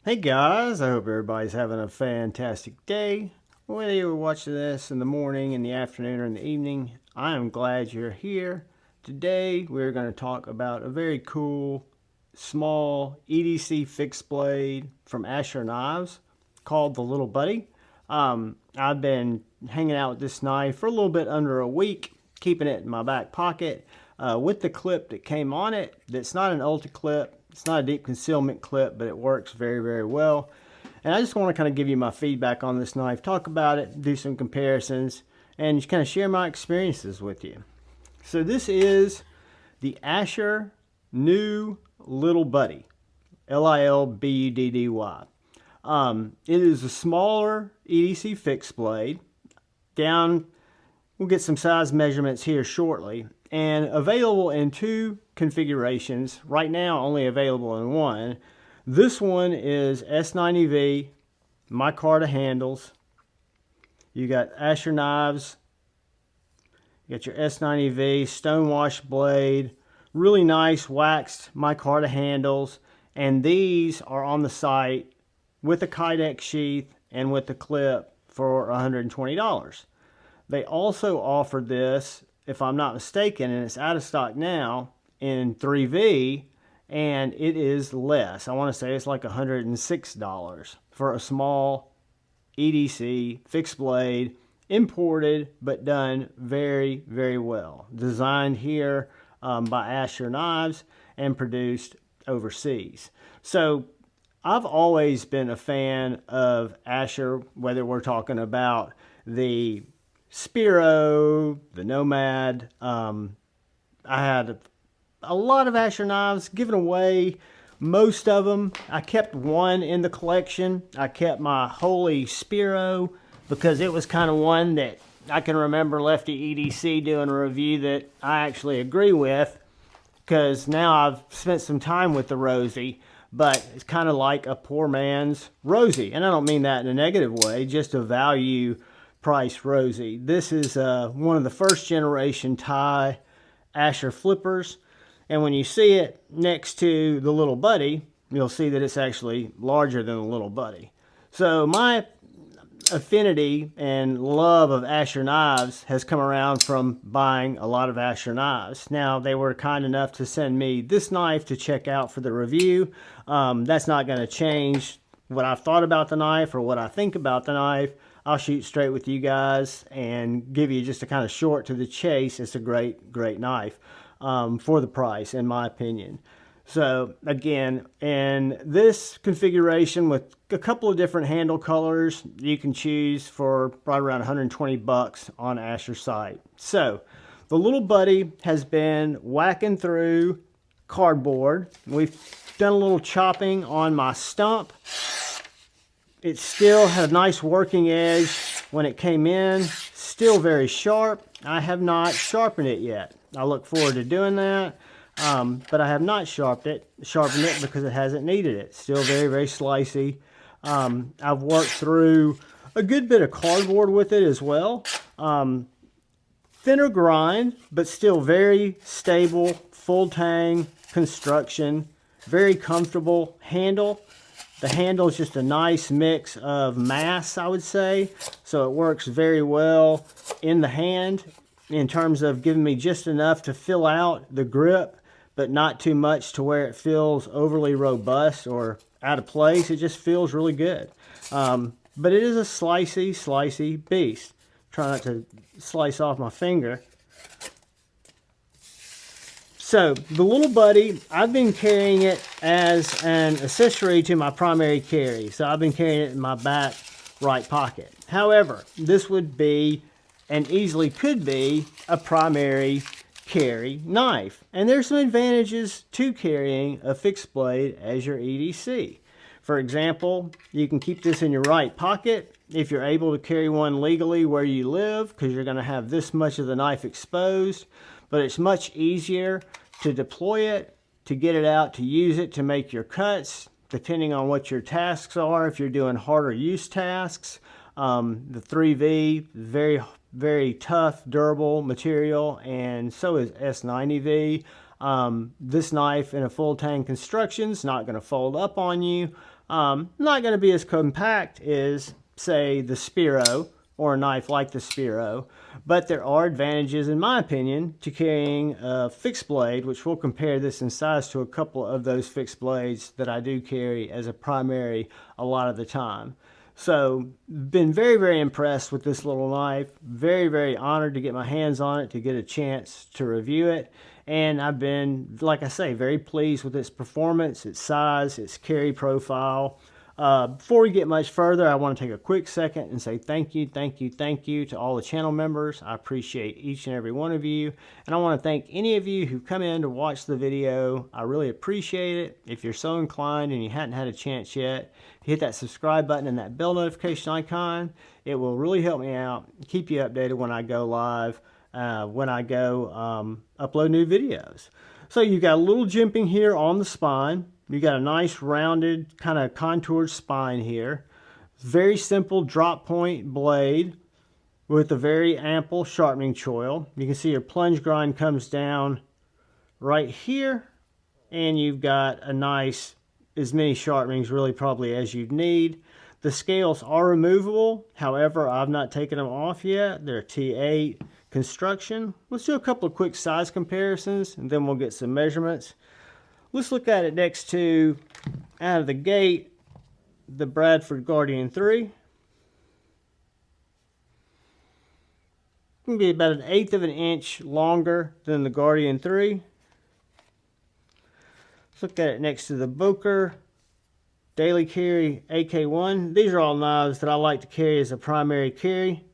Hey guys, I hope everybody's having a fantastic day. Whether you're watching this in the morning, in the afternoon, or in the evening, I am glad you're here. Today we're going to talk about a very cool, small EDC fixed blade from Asher Knives called the Little Buddy. I've been hanging out with this knife for a little bit under a week, keeping it in my back pocket with the clip that came on it. That's not an ultra clip. It's not a deep concealment clip, but it works very, very well. And I just want to kind of give you my feedback on this knife, talk about it, do some comparisons, and just kind of share my experiences with you. So this is the Asher New Little Buddy, Lilbuddy. It is a smaller EDC fixed blade. We'll get some size measurements here shortly, and available in two configurations. Right now only available in one. This one is S90V, micarta handles. You got Asher Knives, you got your S90V stonewash blade, really nice waxed micarta handles, and these are on the site with a kydex sheath and with the clip for $120. They also offered this, if I'm not mistaken, and it's out of stock now, in 3V, and it is less. I want to say it's like $106 for a small EDC fixed blade, imported but done very, very well. Designed here by Asher Knives and produced overseas. So I've always been a fan of Asher, whether we're talking about the Spiro, the Nomad. I had a lot of Asher Knives given away, most of them. I kept one in the collection. I kept my Holy Spiro because it was kind of one that I can remember Lefty EDC doing a review that I actually agree with, because now I've spent some time with the Rosie, but it's kind of like a poor man's Rosie. And I don't mean that in a negative way, just a value price Rosie. This is one of the first generation Thai Asher flippers, and when you see it next to the Little Buddy, you'll see that it's actually larger than the Little Buddy. So my affinity and love of Asher Knives has come around from buying a lot of Asher Knives. Now, they were kind enough to send me this knife to check out for the review. That's not going to change what I've thought about the knife or what I think about the knife. I'll shoot straight with you guys and give you just a kind of short to the chase. It's a great, great knife for the price, in my opinion. So again, in this configuration with a couple of different handle colors, you can choose for right around 120 bucks on Asher's site. So the Little Buddy has been whacking through cardboard. We've done a little chopping on my stump. It still had a nice working edge when it came in, still very sharp. I have not sharpened it yet. I look forward to doing that, but I have not sharpened it because it hasn't needed it. Still very, very slicey. I've worked through a good bit of cardboard with it as well. Thinner grind, but still very stable, full tang construction, very comfortable handle. The handle is just a nice mix of mass, I would say, so it works very well in the hand in terms of giving me just enough to fill out the grip, but not too much to where it feels overly robust or out of place. It just feels really good. But it is a slicey beast. Try not to slice off my finger. So the Little Buddy, I've been carrying it as an accessory to my primary carry. So I've been carrying it in my back right pocket. However, this would be, and easily could be, a primary carry knife. And there's some advantages to carrying a fixed blade as your EDC. For example, you can keep this in your right pocket if you're able to carry one legally where you live, because you're going to have this much of the knife exposed. But it's much easier to deploy it, to get it out, to use it, to make your cuts, depending on what your tasks are. If you're doing harder use tasks, the 3V, very, very tough, durable material, and so is S90V. This knife in a full tang construction is not going to fold up on you. Not going to be as compact as, say, the Spiro or a knife like the Spiro, but there are advantages, in my opinion, to carrying a fixed blade, which we'll compare this in size to a couple of those fixed blades that I do carry as a primary a lot of the time. So, been very, very impressed with this little knife. Very, very honored to get my hands on it, to get a chance to review it. And I've been, like I say, very pleased with its performance, its size, its carry profile. Before we get much further, I want to take a quick second and say thank you to all the channel members. I appreciate each and every one of you. And I want to thank any of you who come in to watch the video. I really appreciate it. If you're so inclined and you hadn't had a chance yet, hit that subscribe button and that bell notification icon. It will really help me out, keep you updated when I go live, when I go upload new videos. So you've got a little jimping here on the spine. You got a nice rounded kind of contoured spine here. Very simple drop point blade with a very ample sharpening choil. You can see your plunge grind comes down right here, and you've got a nice, as many sharpenings really probably as you'd need. The scales are removable. However, I've not taken them off yet. They're T8 construction. Let's do a couple of quick size comparisons and then we'll get some measurements. Let's look at it next to, out of the gate, the Bradford Guardian 3. Can be about 1/8 of an inch longer than the Guardian 3. Let's look at it next to the Boker Daily Carry AK1. These are all knives that I like to carry as a primary carry.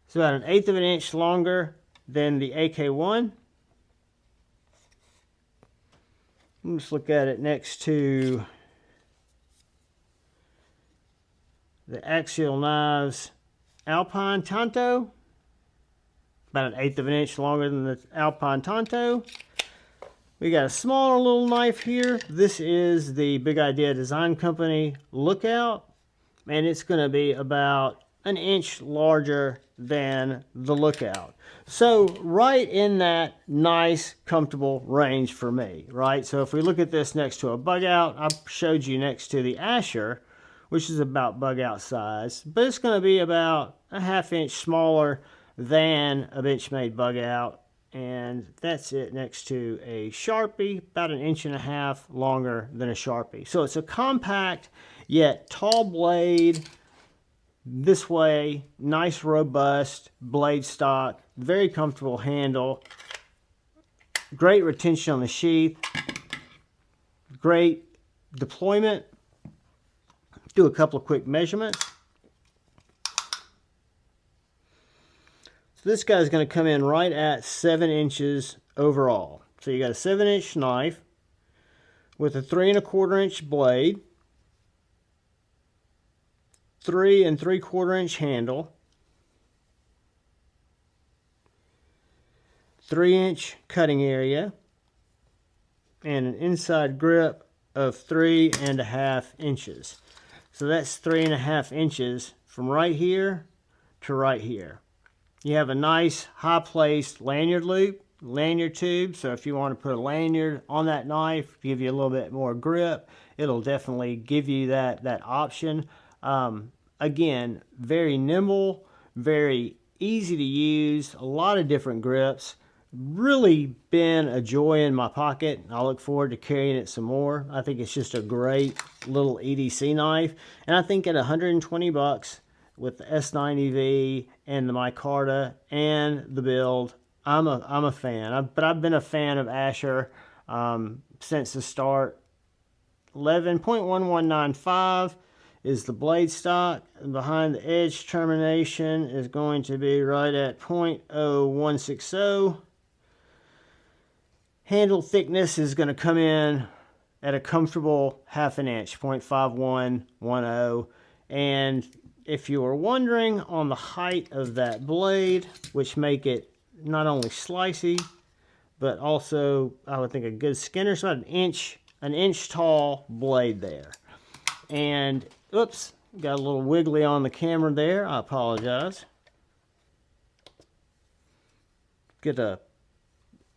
It's about 1/8 of an inch longer than the AK1. Let's look at it next to the Axial Knives Alpine Tanto. About 1/8 of an inch longer than the Alpine Tanto. We got a smaller little knife here. This is the Big Idea Design Company Lookout, and it's going to be about 1 inch larger than the Lookout. So right in that nice, comfortable range for me, right? So if we look at this next to a bug out, I showed you next to the Asher, which is about bug out size, but it's going to be about a 1/2 inch smaller than a Benchmade bug out. And that's it next to a Sharpie, about 1.5 inches longer than a Sharpie. So it's a compact yet tall blade. This way, nice robust blade stock, very comfortable handle, great retention on the sheath, great deployment. Do a couple of quick measurements. So this guy's going to come in right at 7 inches overall. So you got a 7-inch knife with a 3 1/4 inch blade, 3 3/4 inch handle, 3-inch cutting area, and an inside grip of 3.5 inches. So that's 3.5 inches from right here to right here. You have a nice high-placed lanyard loop, lanyard tube, so if you want to put a lanyard on that knife, give you a little bit more grip, it'll definitely give you that option. Again, very nimble, very easy to use, a lot of different grips. Really been a joy in my pocket. I look forward to carrying it some more. I think it's just a great little EDC knife, and I think at 120 bucks with the S90V and the micarta and the build, I'm a fan. But I've been a fan of Asher since the start. 11.1195 is the blade stock, and behind the edge termination is going to be right at 0.0160. Handle thickness is going to come in at a comfortable 1/2 inch, 0.5110. And if you were wondering on the height of that blade, which make it not only slicey, but also I would think a good skinner, so about an inch tall blade there. And oops, got a little wiggly on the camera there. I apologize. Get a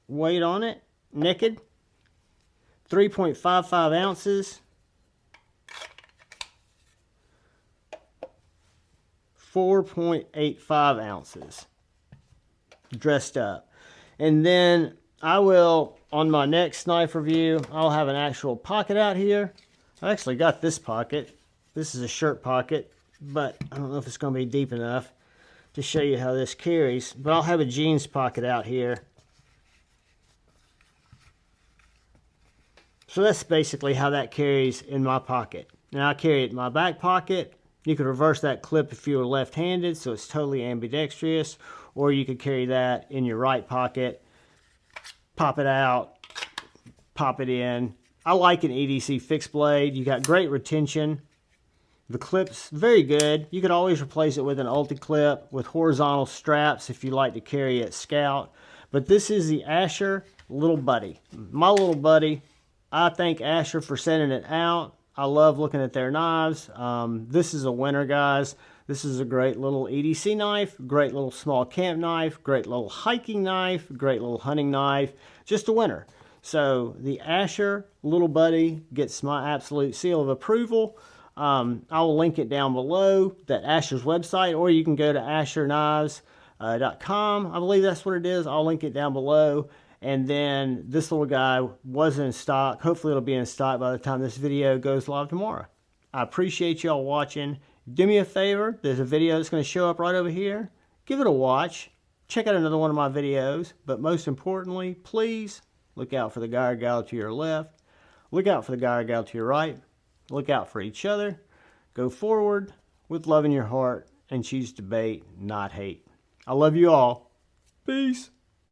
weight on it. Naked, 3.55 ounces. 4.85 ounces dressed up. And then I will, on my next knife review, I'll have an actual pocket out here. I actually got this pocket. This is a shirt pocket, but I don't know if it's going to be deep enough to show you how this carries. But I'll have a jeans pocket out here. So that's basically how that carries in my pocket. Now I carry it in my back pocket. You could reverse that clip if you were left-handed, so it's totally ambidextrous. Or you could carry that in your right pocket, pop it out, pop it in. I like an EDC fixed blade. You got great retention. The clip's very good. You could always replace it with an ulti-clip with horizontal straps if you like to carry it scout. But this is the Asher Lil Buddy. My little buddy. I thank Asher for sending it out. I love looking at their knives. This is a winner, guys. This is a great little EDC knife, great little small camp knife, great little hiking knife, great little hunting knife. Just a winner. So the Asher Lil Buddy gets my absolute seal of approval. I'll link it down below, that Asher's website, or you can go to asherknives.com. I believe that's what it is. I'll link it down below. And then this little guy was in stock. Hopefully it'll be in stock by the time this video goes live tomorrow. I appreciate y'all watching. Do me a favor. There's a video that's going to show up right over here. Give it a watch. Check out another one of my videos. But most importantly, please look out for the guy or gal to your left. Look out for the guy or gal to your right. Look out for each other. Go forward with love in your heart and choose debate, not hate. I love you all. Peace.